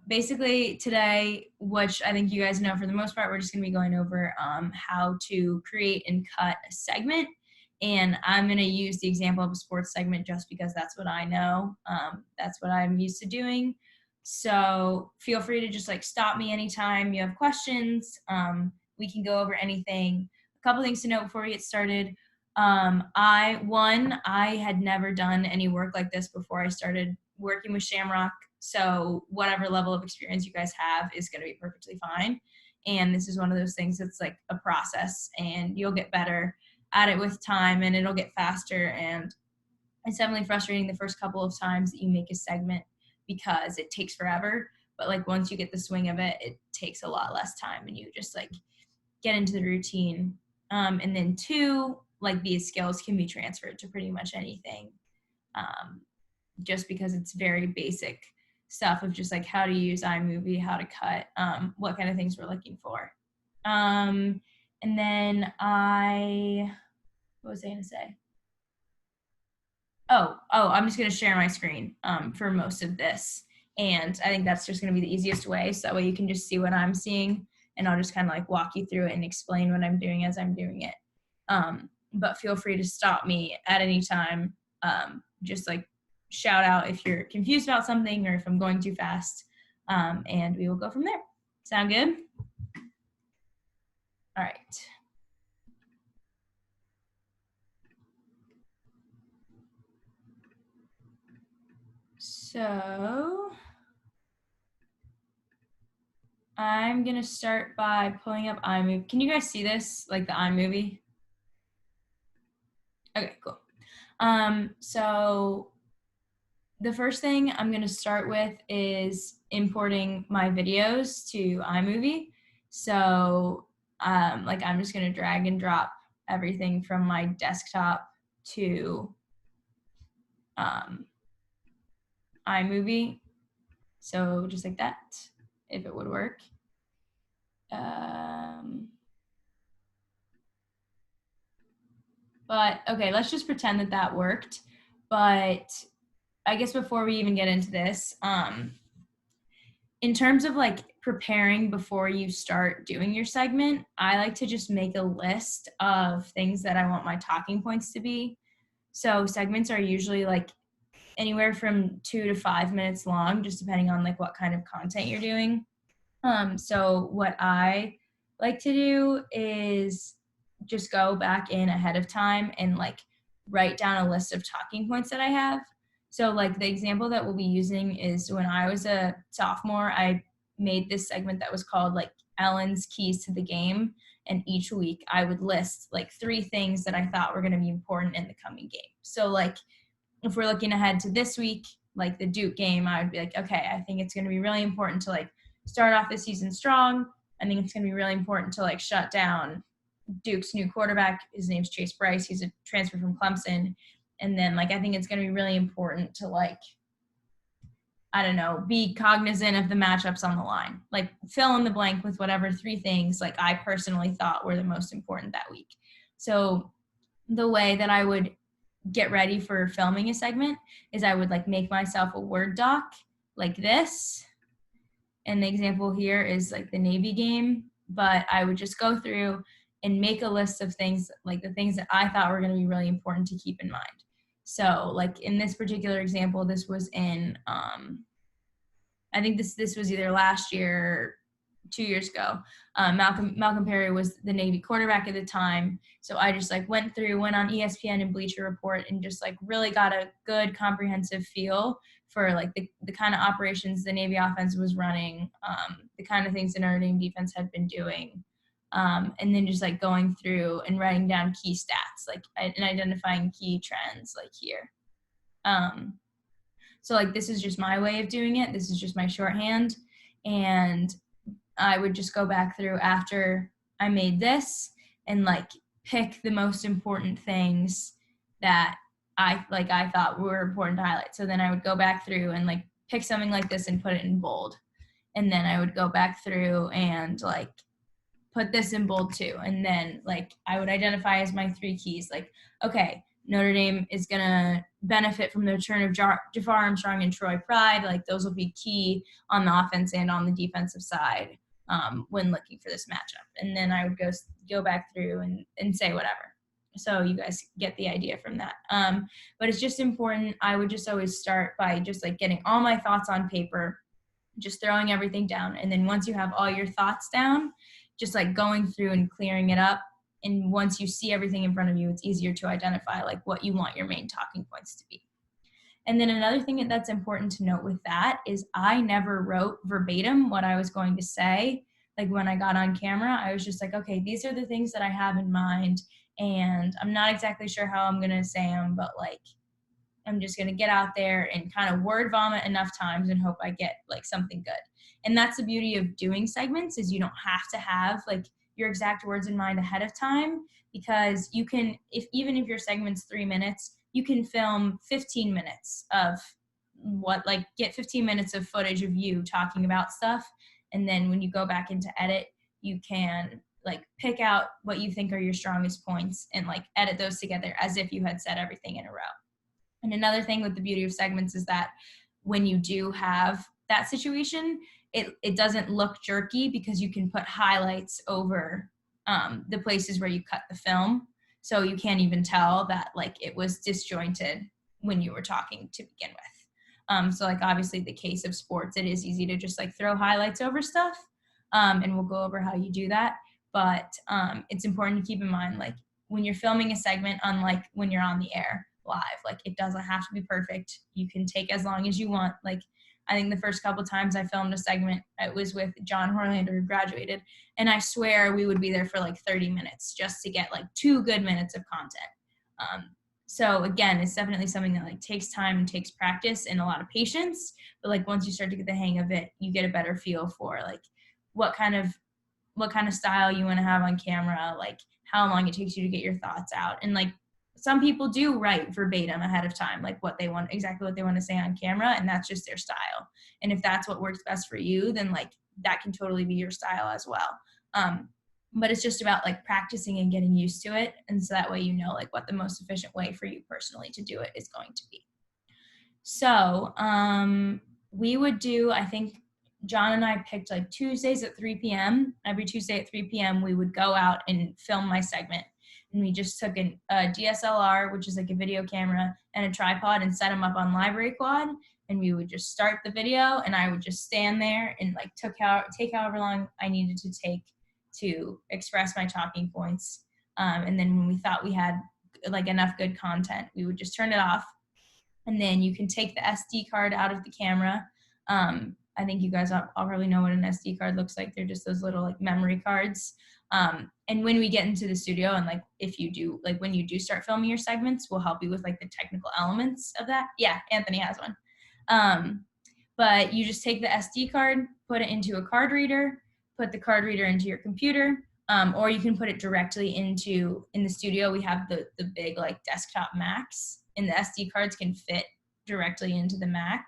Basically today, which I think you guys know for the most part, we're just going to be going over how to create and cut a segment. And I'm going to use the example of a sports segment just because that's what I know. That's what I'm used to doing. So feel free to just like stop me anytime you have questions. We can go over anything. A couple things to note before we get started. I had never done any work like this before I started working with Shamrock. So whatever level of experience you guys have is going to be perfectly fine. And this is one of those things that's like a process, and you'll get better at it with time, and it'll get faster. And it's definitely frustrating the first couple of times that you make a segment because it takes forever. But like once you get the swing of it, it takes a lot less time, and you just like get into the routine. And then two, like these skills can be transferred to pretty much anything, just because it's very basic stuff of just like how to use iMovie, how to cut, what kind of things we're looking for. And then what was I going to say? I'm just going to share my screen for most of this. And I think that's just going to be the easiest way. So that way you can just see what I'm seeing, and I'll just kind of like walk you through it and explain what I'm doing as I'm doing it. But feel free to stop me at any time. Just like shout out if you're confused about something or if I'm going too fast, and we will go from there. Sound good? All right. So I'm going to start by pulling up iMovie. Can you guys see this, like the iMovie? Okay, cool. So the first thing I'm going to start with is importing my videos to iMovie. So like I'm just going to drag and drop everything from my desktop to iMovie. So just like that, if it would work. But okay, let's just pretend that that worked. But I guess before we even get into this, in terms of like preparing before you start doing your segment, I like to just make a list of things that I want my talking points to be. So segments are usually like anywhere from 2 to 5 minutes long, just depending on like what kind of content you're doing. So what I like to do is just go back in ahead of time and like write down a list of talking points that I have. So like the example that we'll be using is when I was a sophomore, I made this segment that was called like Ellen's Keys to the Game. And each week I would list like 3 things that I thought were going to be important in the coming game. So like if we're looking ahead to this week, like the Duke game, I would be like, okay, I think it's going to be really important to like start off the season strong. I think it's going to be really important to like shut down Duke's new quarterback. His name's Chase Bryce. He's a transfer from Clemson. And then like I think it's going to be really important to like, I don't know, be cognizant of the matchups on the line. Like fill in the blank with whatever 3 things like I personally thought were the most important that week. So the way that I would get ready for filming a segment is I would like make myself a Word doc like this. And the example here is like the Navy game, but I would just go through and make a list of things, like the things that I thought were going to be really important to keep in mind. So like in this particular example, this was in, I think this was either last year or 2 years ago. Malcolm Perry was the Navy quarterback at the time. So I just like went on ESPN and Bleacher Report and just like really got a good comprehensive feel for like the kind of operations the Navy offense was running, the kind of things the Notre Dame defense had been doing. And then just like going through and writing down key stats, like and identifying key trends like here. So like this is just my way of doing it. This is just my shorthand. And I would just go back through after I made this and like pick the most important things that I thought were important to highlight. So then I would go back through and like pick something like this and put it in bold. And then I would go back through and like put this in bold too. And then like I would identify as my 3 keys, like, okay, Notre Dame is going to benefit from the return of Jafar Armstrong and Troy Pride. Like those will be key on the offense and on the defensive side when looking for this matchup. And then I would go back through and say whatever. So you guys get the idea from that. But it's just important. I would just always start by just like getting all my thoughts on paper, just throwing everything down. And then once you have all your thoughts down, just like going through and clearing it up. And once you see everything in front of you, it's easier to identify like what you want your main talking points to be. And then another thing that's important to note with that is I never wrote verbatim what I was going to say. Like when I got on camera, I was just like, okay, these are the things that I have in mind. And I'm not exactly sure how I'm going to say them, but like, I'm just going to get out there and kind of word vomit enough times and hope I get like something good. And that's the beauty of doing segments is you don't have to have like your exact words in mind ahead of time, because you can, even if your segment's 3 minutes, you can film 15 minutes of get 15 minutes of footage of you talking about stuff. And then when you go back into edit, you can like pick out what you think are your strongest points and like edit those together as if you had said everything in a row. And another thing with the beauty of segments is that when you do have that situation, it doesn't look jerky because you can put highlights over the places where you cut the film. So you can't even tell that like it was disjointed when you were talking to begin with. So like obviously the case of sports, it is easy to just like throw highlights over stuff. And we'll go over how you do that. But it's important to keep in mind, like when you're filming a segment, unlike when you're on the air live, like it doesn't have to be perfect. You can take as long as you want. Like I think the first couple times I filmed a segment, it was with John Horlander, who graduated, and I swear we would be there for like 30 minutes just to get like 2 good minutes of content. So again, it's definitely something that like takes time and takes practice and a lot of patience. But like once you start to get the hang of it, you get a better feel for like what kind of style you want to have on camera, like how long it takes you to get your thoughts out. And like some people do write verbatim ahead of time, like exactly what they want to say on camera, and that's just their style. And if that's what works best for you, then like that can totally be your style as well. But it's just about like practicing and getting used to it. And so that way you know like what the most efficient way for you personally to do it is going to be. So we would do, I think John and I picked like Tuesdays at 3 p.m. Every Tuesday at 3 p.m. we would go out and film my segment. And we just took a DSLR, which is like a video camera, and a tripod and set them up on Library Quad. And we would just start the video and I would just stand there and like take however long I needed to take to express my talking points. And then when we thought we had like enough good content, we would just turn it off. And then you can take the SD card out of the camera. I think you guys all probably know what an SD card looks like. They're just those little like memory cards. And when we get into the studio and like if you do, like when you do start filming your segments, we'll help you with like the technical elements of that. Yeah, Anthony has one. But you just take the SD card, put it into a card reader, put the card reader into your computer, or you can put it directly in the studio. We have the big like desktop Macs, and the SD cards can fit directly into the Mac.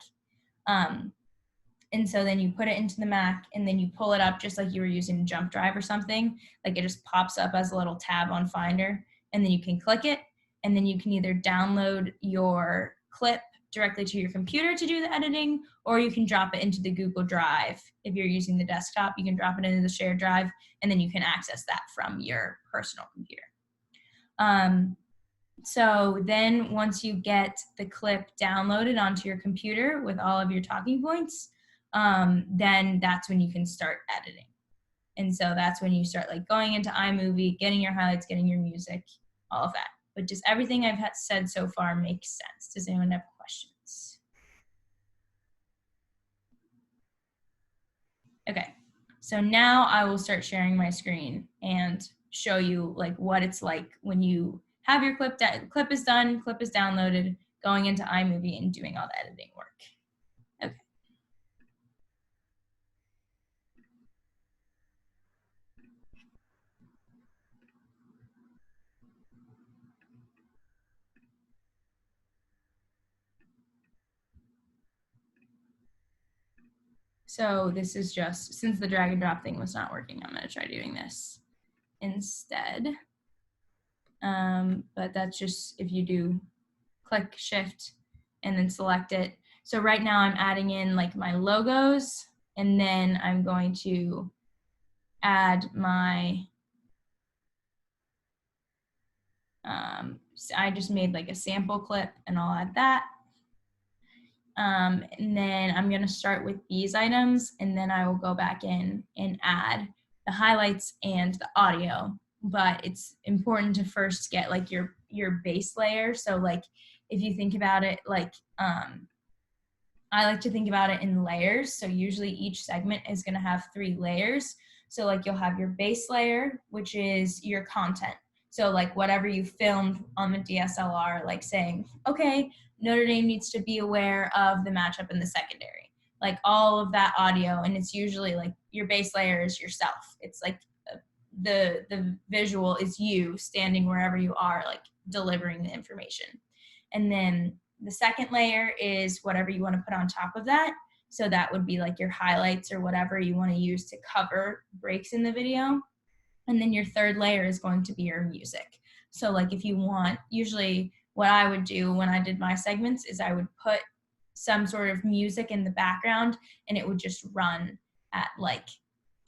And so then you put it into the Mac and then you pull it up just like you were using Jump Drive or something. Like it just pops up as a little tab on Finder, and then you can click it, and then you can either download your clip directly to your computer to do the editing, or you can drop it into the Google Drive. If you're using the desktop, you can drop it into the shared drive, and then you can access that from your personal computer. So then once you get the clip downloaded onto your computer with all of your talking points, then that's when you can start editing. And so that's when you start like going into iMovie, getting your highlights, getting your music, all of that. But just everything I've said so far makes sense. Does anyone have questions? Okay, so now I will start sharing my screen and show you like what it's like when you have your clip is done, clip is downloaded, going into iMovie and doing all the editing work. Okay. So this is just, since the drag and drop thing was not working, I'm going to try doing this instead. But that's just if you do click shift and then select it. So right now I'm adding in like my logos, and then I'm going to add my, I just made like a sample clip and I'll add that. And then I'm gonna start with these items, and then I will go back in and add the highlights and the audio. But it's important to first get like your base layer. So like if you think about it, like I like to think about it in layers. So usually each segment is going to have 3 layers. So like you'll have your base layer, which is your content. So like whatever you filmed on the DSLR, like saying, okay, Notre Dame needs to be aware of the matchup in the secondary. Like all of that audio, and it's usually like your base layer is yourself. It's like the visual is you standing wherever you are, like delivering the information. And then the second layer is whatever you want to put on top of that. So that would be like your highlights or whatever you want to use to cover breaks in the video. And then your third layer is going to be your music. So like if you want, usually what I would do when I did my segments is I would put some sort of music in the background, and it would just run at like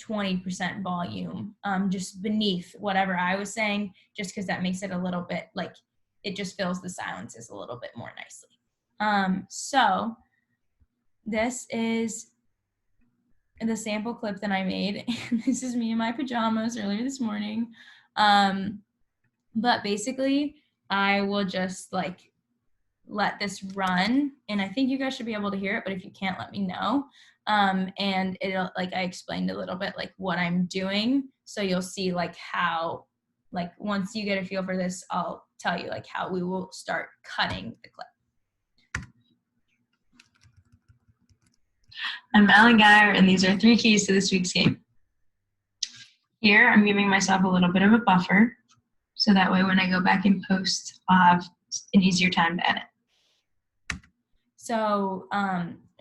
20% volume, just beneath whatever I was saying, just because that makes it a little bit like, it just fills the silences a little bit more nicely. So this is the sample clip that I made. This is me in my pajamas earlier this morning. But basically I will just like let this run, and I think you guys should be able to hear it, but if you can't, let me know. And it'll, like I explained a little bit like what I'm doing, so you'll see like how, like once you get a feel for this, I'll tell you like how we will start cutting the clip. I'm Alan Geyer, and these are 3 keys to this week's game. Here, I'm giving myself a little bit of a buffer, so that way when I go back and post, I'll have an easier time to edit. So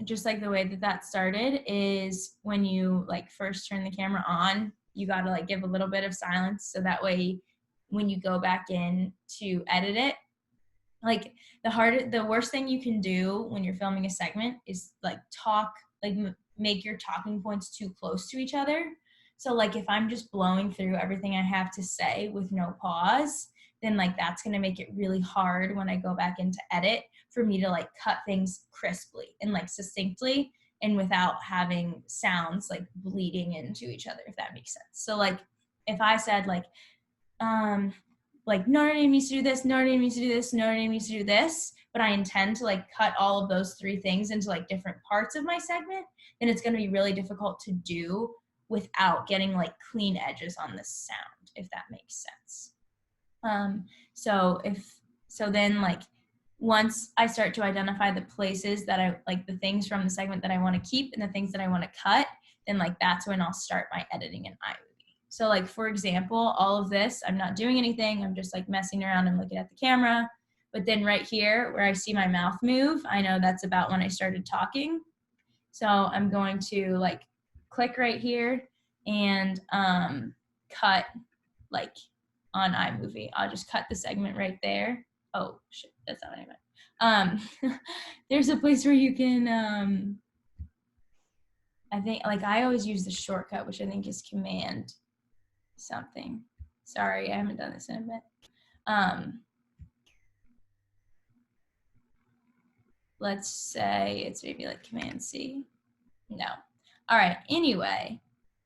just like the way that that started is when you like first turn the camera on, you got to like give a little bit of silence, so that way when you go back in to edit it, like the worst thing you can do when you're filming a segment is like talk, like make your talking points too close to each other. So like if I'm just blowing through everything I have to say with no pause, then like that's going to make it really hard when I go back in to edit for me to like cut things crisply and like succinctly and without having sounds like bleeding into each other, if that makes sense. So like if I said like Notre Dame needs to do this, Notre Dame needs to do this, Notre Dame needs to do this, but I intend to like cut all of those 3 things into like different parts of my segment, then it's going to be really difficult to do without getting like clean edges on the sound, if that makes sense. So then like once I start to identify the places that I like, the things from the segment that I want to keep and the things that I want to cut, then like that's when I'll start my editing in iMovie. So like for example, all of this, I'm not doing anything, I'm just like messing around and looking at the camera. But then right here where I see my mouth move, I know that's about when I started talking. So I'm going to like click right here and cut like on iMovie. I'll just cut the segment right there. Oh shit, that's not what I meant. There's a place where you can, I think like I always use the shortcut, which I think is Command something. Sorry, I haven't done this in a bit. Let's say it's maybe like Command C. No. All right, anyway,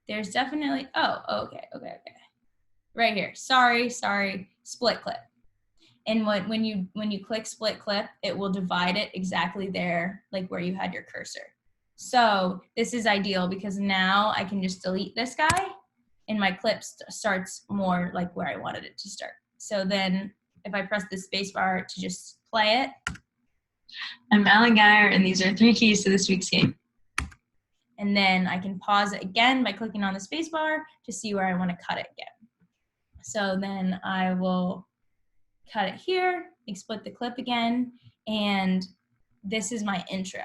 there's definitely, okay. Right here, sorry, split clip. And when you click split clip, it will divide it exactly there, like where you had your cursor. So this is ideal because now I can just delete this guy and my clip starts more like where I wanted it to start. So then if I press the space bar to just play it. I'm Alan Geyer, and these are 3 keys to this week's game. And then I can pause it again by clicking on the space bar to see where I want to cut it again. So then I will cut it here, split the clip again, and this is my intro.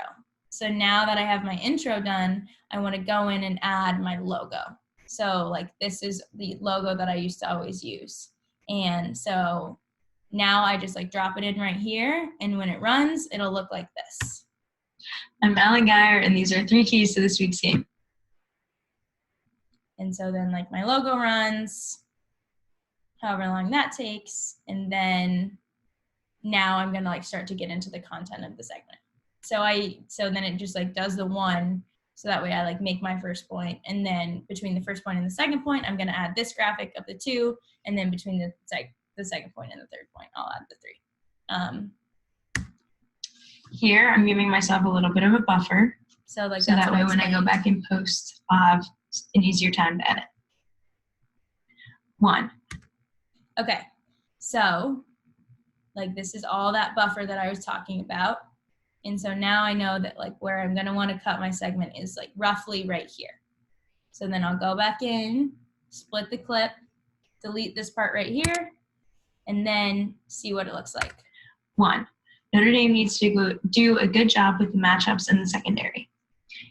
So now that I have my intro done, I want to go in and add my logo. So like this is the logo that I used to always use. And so now I just like drop it in right here, and when it runs, it'll look like this. I'm Geyer, and these are 3 keys to this week's game. And so then like my logo runs, however long that takes, and then now I'm gonna like start to get into the content of the segment. So then it just like does the 1, so that way I like make my first point, and then between the first point and the second point, I'm gonna add this graphic of the 2, and then between the second point and the third point, I'll add the 3. Here, I'm giving myself a little bit of a buffer, so that way when I go back and post, I'll have an easier time to edit. 1. Okay, so like this is all that buffer that I was talking about. And so now I know that like where I'm gonna wanna cut my segment is like roughly right here. So then I'll go back in, split the clip, delete this part right here, and then see what it looks like. 1. Notre Dame needs to do a good job with the matchups in the secondary.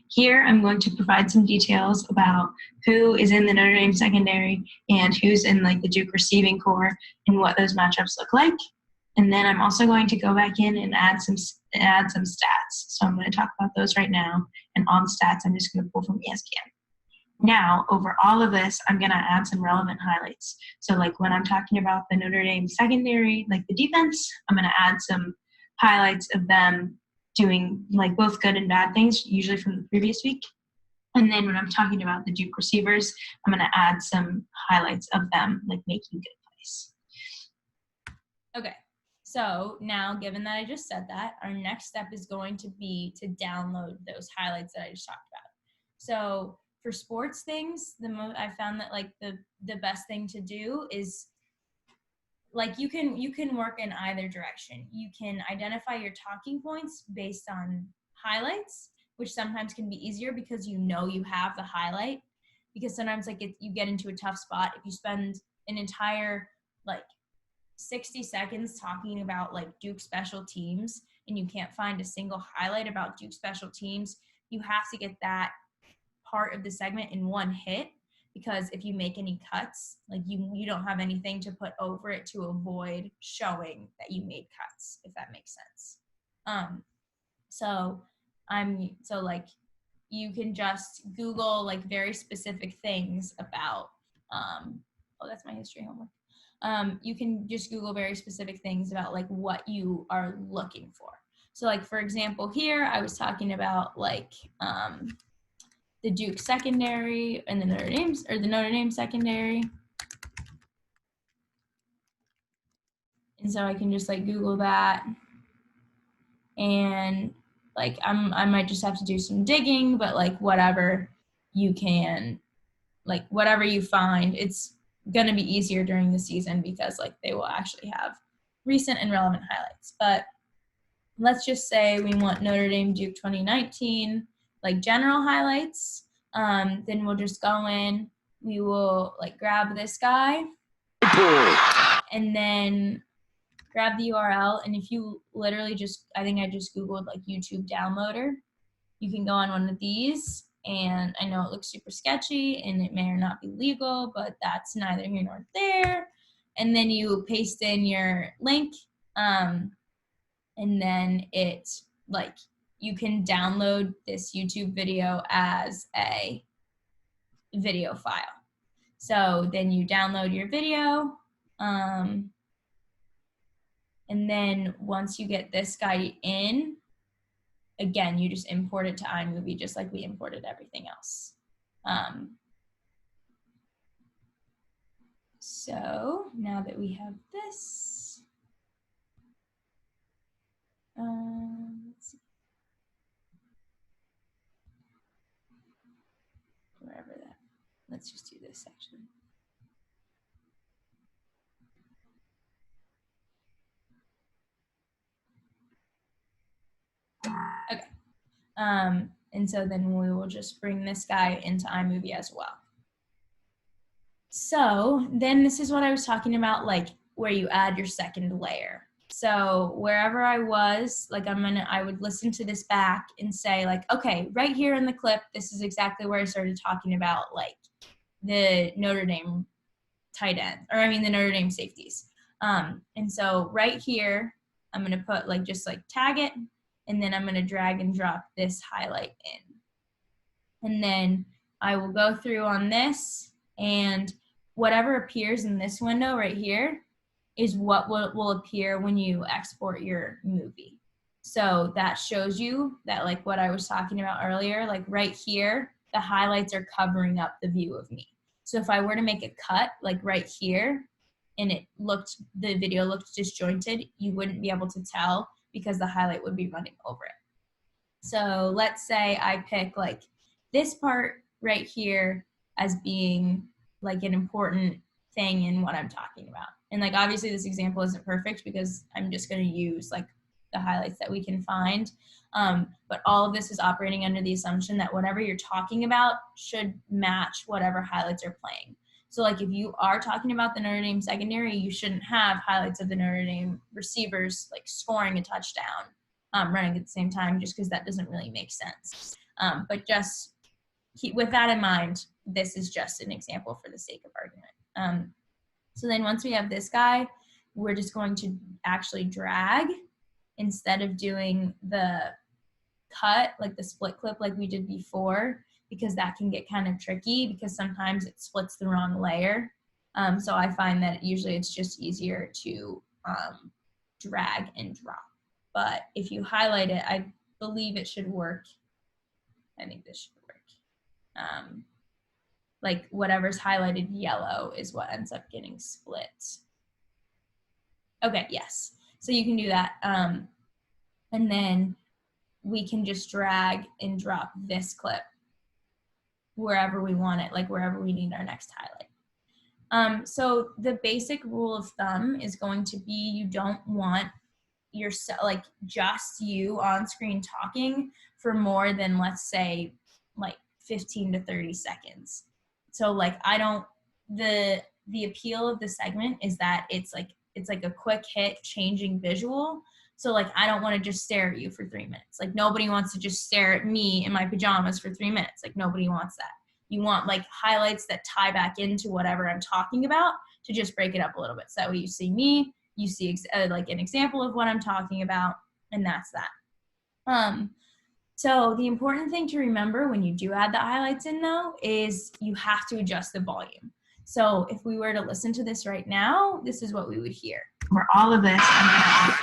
Here, I'm going to provide some details about who is in the Notre Dame secondary and who's in like the Duke receiving core and what those matchups look like. And then I'm also going to go back in and add some stats. So I'm going to talk about those right now. And all the stats, I'm just going to pull from ESPN. Now, over all of this, I'm going to add some relevant highlights. So like when I'm talking about the Notre Dame secondary, like the defense, I'm going to add some highlights of them doing like both good and bad things, usually from the previous week. And then when I'm talking about the Duke receivers, I'm going to add some highlights of them like making good plays. Okay. So now, given that I just said that, our next step is going to be to download those highlights that I just talked about. So for sports things, I found that like the best thing to do is like you can work in either direction. You can identify your talking points based on highlights, which sometimes can be easier because you know you have the highlight. Because sometimes like you get into a tough spot if you spend an entire like 60 seconds talking about like Duke special teams and you can't find a single highlight about Duke special teams. You have to get that part of the segment in one hit, because if you make any cuts, like you don't have anything to put over it to avoid showing that you made cuts, if that makes sense. So like you can just Google like very specific things about oh, that's my history homework. You can just Google very specific things about like what you are looking for. So like, for example, here I was talking about like the Duke secondary and the Notre Dame secondary. And so I can just like Google that, and like I might just have to do some digging, but like whatever you can, like whatever you find, it's going to be easier during the season because like they will actually have recent and relevant highlights. But let's just say we want Notre Dame Duke 2019 like general highlights. Then we'll just go in, we will like grab this guy and then grab the URL. And if you literally I think I just Googled like YouTube downloader, you can go on one of these. And I know it looks super sketchy and it may or not be legal, but that's neither here nor there. And then you paste in your link, and then it's like you can download this YouTube video as a video file. So then you download your video, and then once you get this guy in, again, you just import it to iMovie just like we imported everything else. So now that we have this, let's see. Wherever that, let's just do this actually. Okay. And so then we will just bring this guy into iMovie as well. So then this is what I was talking about, like where you add your second layer. So wherever I was, like I would listen to this back and say like, okay, right here in the clip, this is exactly where I started talking about like the Notre Dame tight end, or I mean the Notre Dame safeties. And so right here, I'm going to put like, just like tag it, and then I'm going to drag and drop this highlight in. And then I will go through on this, and whatever appears in this window right here is what will appear when you export your movie. So that shows you that, like what I was talking about earlier, like right here, the highlights are covering up the view of me. So if I were to make a cut like right here, and the video looked disjointed, you wouldn't be able to tell because the highlight would be running over it. So let's say I pick like this part right here as being like an important thing in what I'm talking about. And like, obviously this example isn't perfect because I'm just going to use like the highlights that we can find. But all of this is operating under the assumption that whatever you're talking about should match whatever highlights are playing. So like if you are talking about the Notre Dame secondary, you shouldn't have highlights of the Notre Dame receivers like scoring a touchdown running at the same time, just because that doesn't really make sense. But just with that in mind, this is just an example for the sake of argument. So then once we have this guy, we're just going to actually drag instead of doing the cut, like the split clip like we did before, because that can get kind of tricky because sometimes it splits the wrong layer. So I find that usually it's just easier to drag and drop. But if you highlight it, I believe it should work. I think this should work. Like whatever's highlighted yellow is what ends up getting split. Okay, yes. So you can do that. And then we can just drag and drop this clip wherever we want it, like wherever we need our next highlight. So the basic rule of thumb is going to be you don't want like just you on screen talking for more than, let's say, like 15 to 30 seconds. So like the appeal of the segment is that it's like a quick hit changing visual. So like I don't want to just stare at you for 3 minutes. Like nobody wants to just stare at me in my pajamas for 3 minutes. Like nobody wants that. You want like highlights that tie back into whatever I'm talking about to just break it up a little bit. So that way you see me, you see like an example of what I'm talking about, and that's that. So the important thing to remember when you do add the highlights in though is you have to adjust the volume. So if we were to listen to this right now, this is what we would hear. For all of this,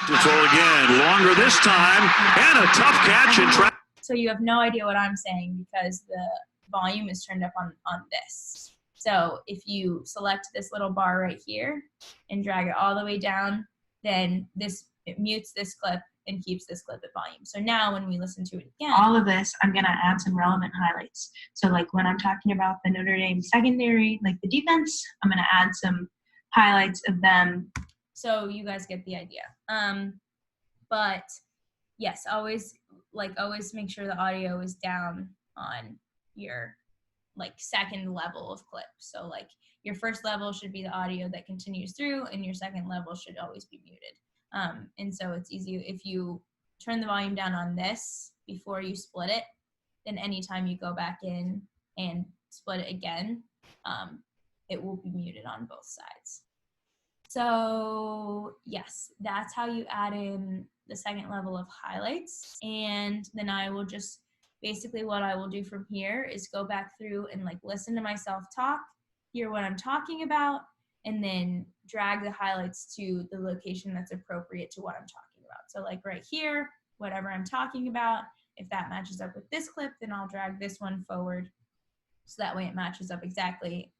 Control again, longer this time, and a tough catch and track. So you have no idea what I'm saying because the volume is turned up on this. So if you select this little bar right here and drag it all the way down, then it mutes this clip and keeps this clip at volume. So now when we listen to it again. All of this, I'm going to add some relevant highlights. So like when I'm talking about the Notre Dame secondary, like the defense, I'm going to add some highlights of them. So you guys get the idea. But yes, always make sure the audio is down on your like second level of clip. So like your first level should be the audio that continues through, and your second level should always be muted. And so it's easy if you turn the volume down on this before you split it, then anytime you go back in and split it again, it will be muted on both sides. So yes, that's how you add in the second level of highlights. And then I will just, basically what I will do from here is go back through and like listen to myself talk, hear what I'm talking about, and then drag the highlights to the location that's appropriate to what I'm talking about. So like right here, whatever I'm talking about, if that matches up with this clip, then I'll drag this one forward so that way it matches up exactly.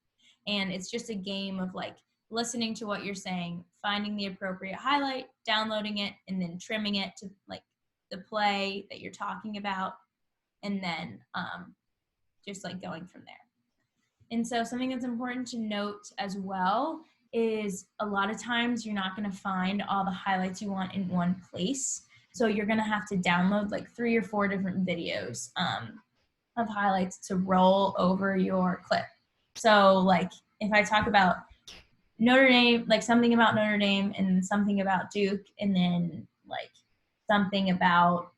And it's just a game of like listening to what you're saying, finding the appropriate highlight, downloading it, and then trimming it to like the play that you're talking about, and then just like going from there. And so something that's important to note as well is a lot of times you're not going to find all the highlights you want in one place. So you're going to have to download like 3 or 4 different videos of highlights to roll over your clip. So like if I talk about Notre Dame, like something about Notre Dame and something about Duke, and then like something about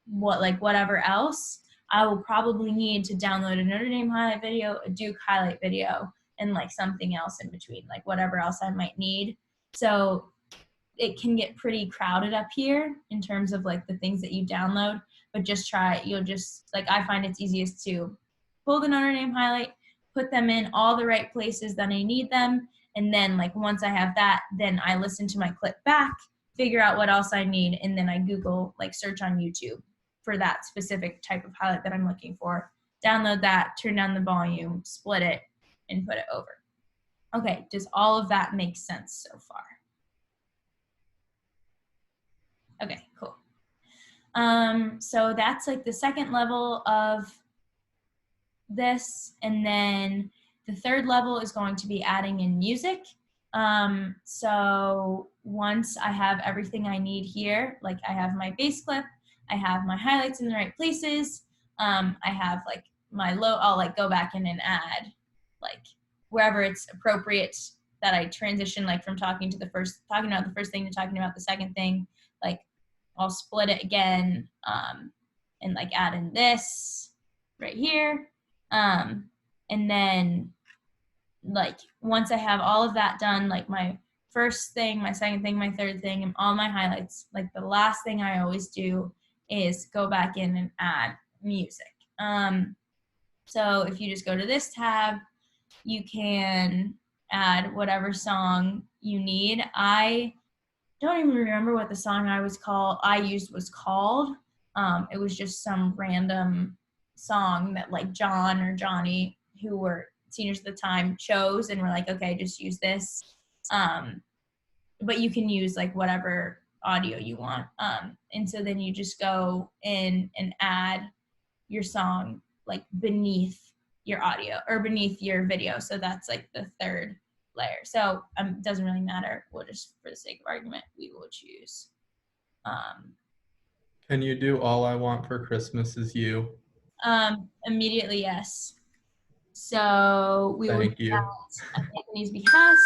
whatever else, I will probably need to download a Notre Dame highlight video, a Duke highlight video, and like something else in between, like whatever else I might need. So it can get pretty crowded up here in terms of like the things that you download, but just try it. You'll just, like, I find it's easiest to pull the Notre Dame highlight, put them in all the right places that I need them, and then like once I have that, then I listen to my clip back, figure out what else I need, and then I Google, like search on YouTube for that specific type of highlight that I'm looking for. Download that, turn down the volume, split it, and put it over. Okay, does all of that make sense so far? Okay, cool. So that's like the second level of this, and then the third level is going to be adding in music. So once I have everything I need here, like I have my bass clip, I have my highlights in the right places, I have like my I'll like go back in and add like wherever it's appropriate that I transition, like from talking about the first thing to talking about the second thing. Like I'll split it again, and like add in this right here. And then like once I have all of that done, like my first thing, my second thing, my third thing, and all my highlights, like the last thing I always do is go back in and add music. So if you just go to this tab, you can add whatever song you need. I don't even remember what the song I used was called. It was just some random song that like John or Johnny, who were seniors at the time, chose, and we're like, okay, just use this. But you can use like whatever audio you want. And so then you just go in and add your song like beneath your audio or beneath your video. So that's like the third layer. So it doesn't really matter. We'll just, for the sake of argument, we will choose. Can you do All I Want for Christmas Is You? Immediately, yes. So we will do Thank you. that at Anthony's behest.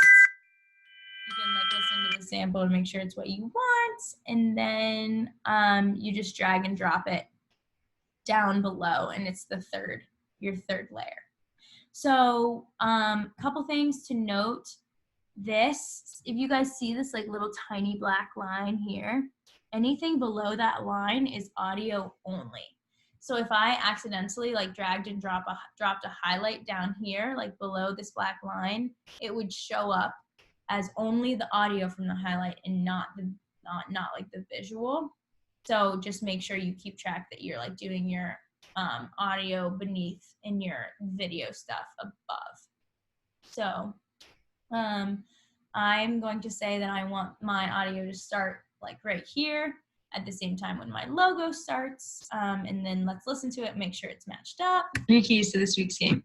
You can like listen to the sample and make sure it's what you want, and then you just drag and drop it down below, and it's your third layer. So couple things to note. This, if you guys see this like little tiny black line here, anything below that line is audio only. So if I accidentally like dragged and dropped a highlight down here, like below this black line, it would show up as only the audio from the highlight and not like the visual. So just make sure you keep track that you're like doing your audio beneath and your video stuff above. So I'm going to say that I want my audio to start like right here at the same time when my logo starts, and then let's listen to it, make sure it's matched up. 3 keys to this week's game.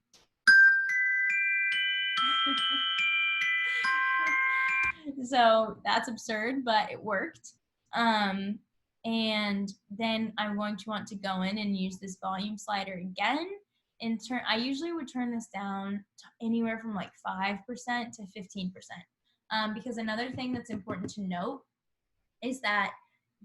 So that's absurd, but it worked. And then I'm going to want to go in and use this volume slider again. I usually would turn this down to anywhere from like 5% to 15%. Because another thing that's important to note is that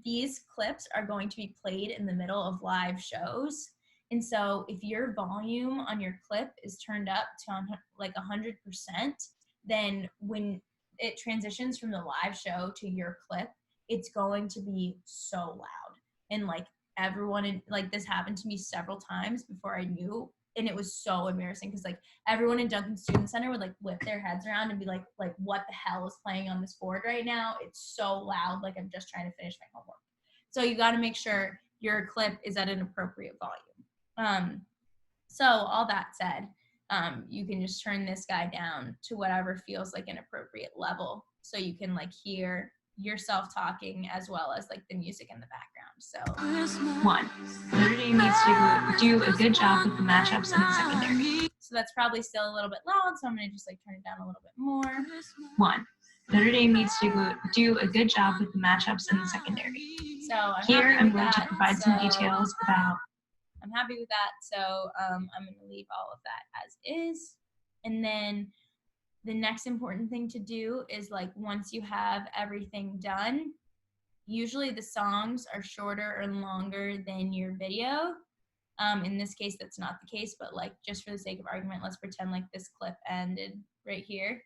these clips are going to be played in the middle of live shows. And so if your volume on your clip is turned up to like 100%, then when it transitions from the live show to your clip, it's going to be so loud. And like everyone, like this happened to me several times before I knew, and it was so embarrassing because like everyone in Duncan Student Center would like whip their heads around and be like what the hell is playing on this board right now? It's so loud, like I'm just trying to finish my homework. So you got to make sure your clip is at an appropriate volume. So all that said, you can just turn this guy down to whatever feels like an appropriate level, so you can like hear yourself talking as well as like the music in the background. So 1. Notre Dame needs to do a good job with the matchups in the secondary. So that's probably still a little bit loud, so I'm gonna just like turn it down a little bit more. 1. Notre Dame needs to do a good job with the matchups in the secondary. So I'm going to provide some details about. I'm happy with that, so I'm going to leave all of that as is. And then the next important thing to do is like once you have everything done, usually the songs are shorter or longer than your video. In this case, that's not the case, but like just for the sake of argument, let's pretend like this clip ended right here.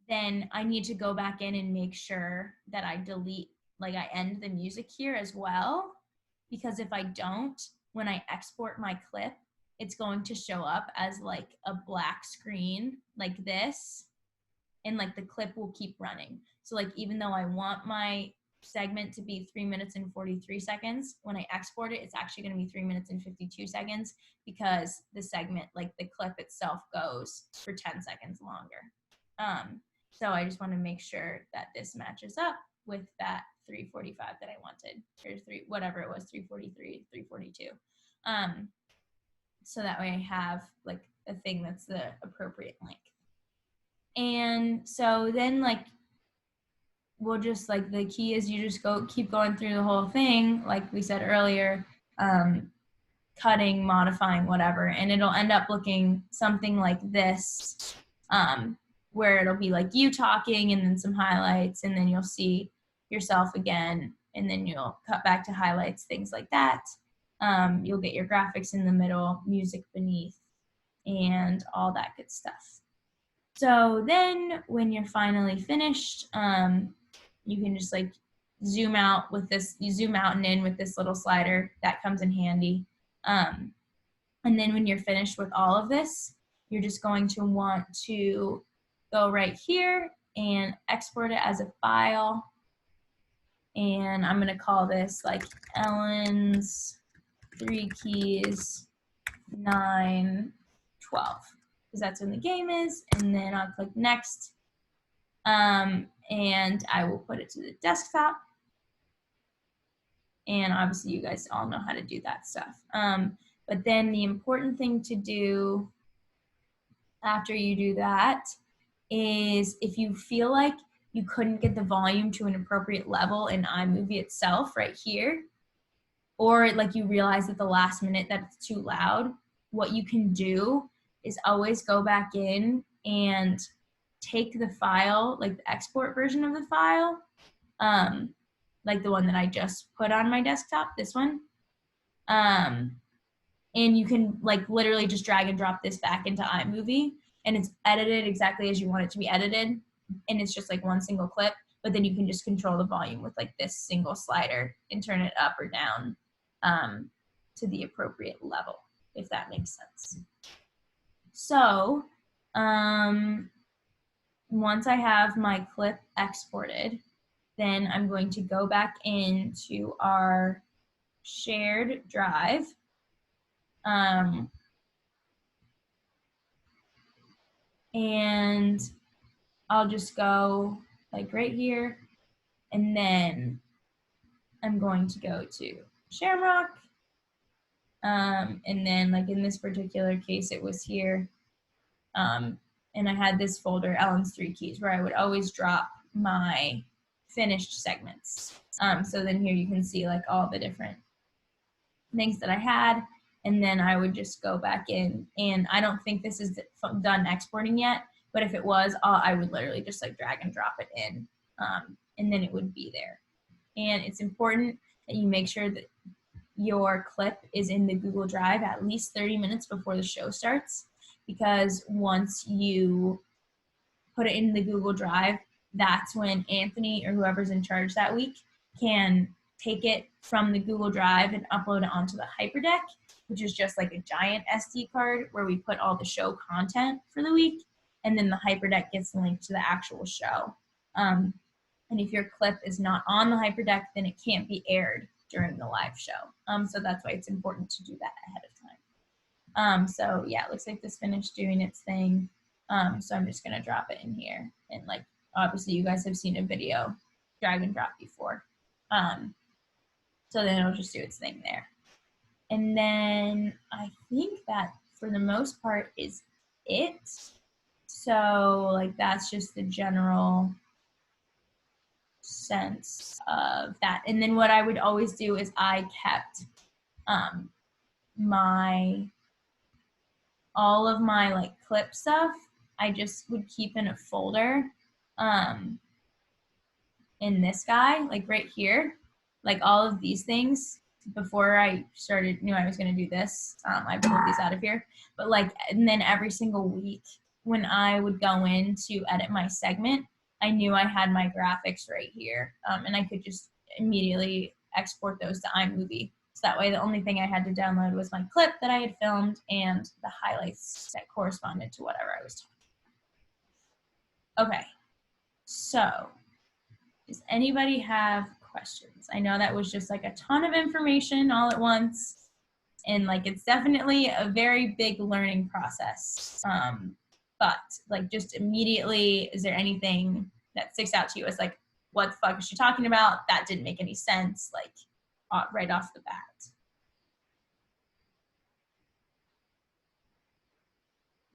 then I need to go back in and make sure that I delete, like I end the music here as well. Because if I don't, when I export my clip, it's going to show up as like a black screen like this, and like the clip will keep running. So like even though I want my segment to be 3 minutes and 43 seconds, when I export it, it's actually going to be 3 minutes and 52 seconds because the segment, like the clip itself, goes for 10 seconds longer. So I just want to make sure that this matches up with that 345 that I wanted, or whatever it was, 343, 342. So that way I have like a thing that's the appropriate length. And so then like we'll just like, the key is you just keep going through the whole thing, like we said earlier, cutting, modifying, whatever, and it'll end up looking something like this, where it'll be like you talking and then some highlights, and then you'll see yourself again, and then you'll cut back to highlights, things like that. You'll get your graphics in the middle, music beneath, and all that good stuff. So then when you're finally finished, you can just like zoom out with this, you zoom out and in with this little slider that comes in handy. And then when you're finished with all of this, you're just going to want to go right here and export it as a file. And I'm going to call this like Ellen's 3 keys 9 12, because that's when the game is. And then I'll click next, and I will put it to the desktop. And obviously you guys all know how to do that stuff. But then the important thing to do after you do that is, if you feel like you couldn't get the volume to an appropriate level in iMovie itself right here, or like you realize at the last minute that it's too loud, what you can do is always go back in and take the file, like the export version of the file, like the one that I just put on my desktop, this one. And you can like literally just drag and drop this back into iMovie, and it's edited exactly as you want it to be edited. And it's just like one single clip, but then you can just control the volume with like this single slider and turn it up or down to the appropriate level, if that makes sense. So once I have my clip exported, then I'm going to go back into our shared drive. And I'll just go like right here, and then I'm going to go to Shamrock. And then like in this particular case, it was here. And I had this folder, Ellen's 3 keys, where I would always drop my finished segments. So then here you can see like all the different things that I had. And then I would just go back in, and I don't think this is done exporting yet, but if it was, I would literally just like drag and drop it in, and then it would be there. And it's important that you make sure that your clip is in the Google Drive at least 30 minutes before the show starts, because once you put it in the Google Drive, that's when Anthony or whoever's in charge that week can take it from the Google Drive and upload it onto the Hyperdeck, which is just like a giant SD card where we put all the show content for the week, and then the Hyperdeck gets linked to the actual show. And if your clip is not on the Hyperdeck, then it can't be aired during the live show. So that's why it's important to do that ahead of time. So yeah, it looks like this finished doing its thing. So I'm just gonna drop it in here, and like obviously you guys have seen a video drag and drop before. So then it'll just do its thing there. And then I think that for the most part is it. So like that's just the general sense of that. And then what I would always do is I kept all of my like clip stuff, I just would keep in a folder in this guy, like right here, like all of these things. Before I knew I was going to do this, I pulled these out of here. But like, and then every single week when I would go in to edit my segment, I knew I had my graphics right here, and I could just immediately export those to iMovie. So that way the only thing I had to download was my clip that I had filmed and the highlights that corresponded to whatever I was talking about. Okay, so does anybody have questions? I know that was just like a ton of information all at once, and like it's definitely a very big learning process. But like just immediately, is there anything that sticks out to you as like, what the fuck is she talking about? That didn't make any sense, like right off the bat.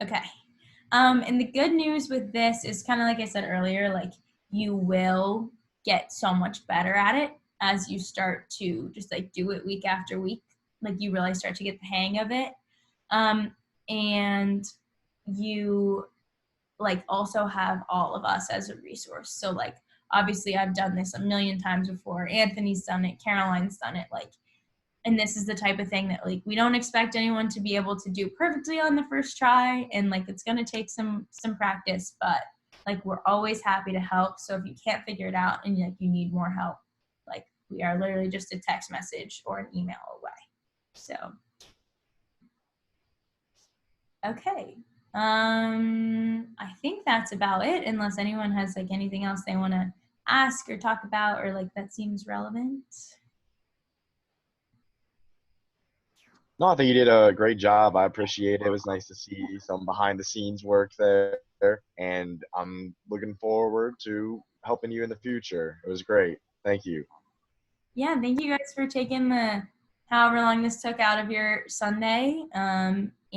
Okay. And the good news with this is kind of like I said earlier, like you will get so much better at it as you start to just like do it week after week. Like you really start to get the hang of it. And you like also have all of us as a resource. So like obviously I've done this a million times before. Anthony's done it, Caroline's done it, like, and this is the type of thing that like we don't expect anyone to be able to do perfectly on the first try, and like it's going to take some practice, but like we're always happy to help. So if you can't figure it out and like you need more help, like we are literally just a text message or an email away. So okay. I think that's about it, unless anyone has like anything else they want to ask or talk about or like that seems relevant. No, I think you did a great job. I appreciate it. It was nice to see some behind the scenes work there, and I'm looking forward to helping you in the future. It was great. Thank you. Yeah, thank you guys for taking the however long this took out of your Sunday.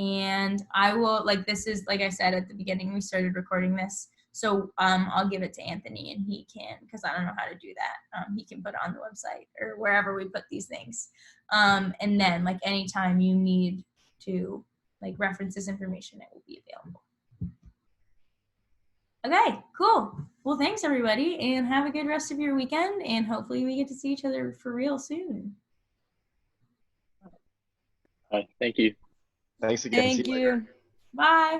And I will, like, this is, like I said at the beginning, we started recording this. So I'll give it to Anthony and he can, because I don't know how to do that. He can put it on the website or wherever we put these things. And then like anytime you need to like reference this information, it will be available. Okay, cool. Well, thanks everybody and have a good rest of your weekend, and hopefully we get to see each other for real soon. Thank you. Thanks again. See Thank you later. you. Bye.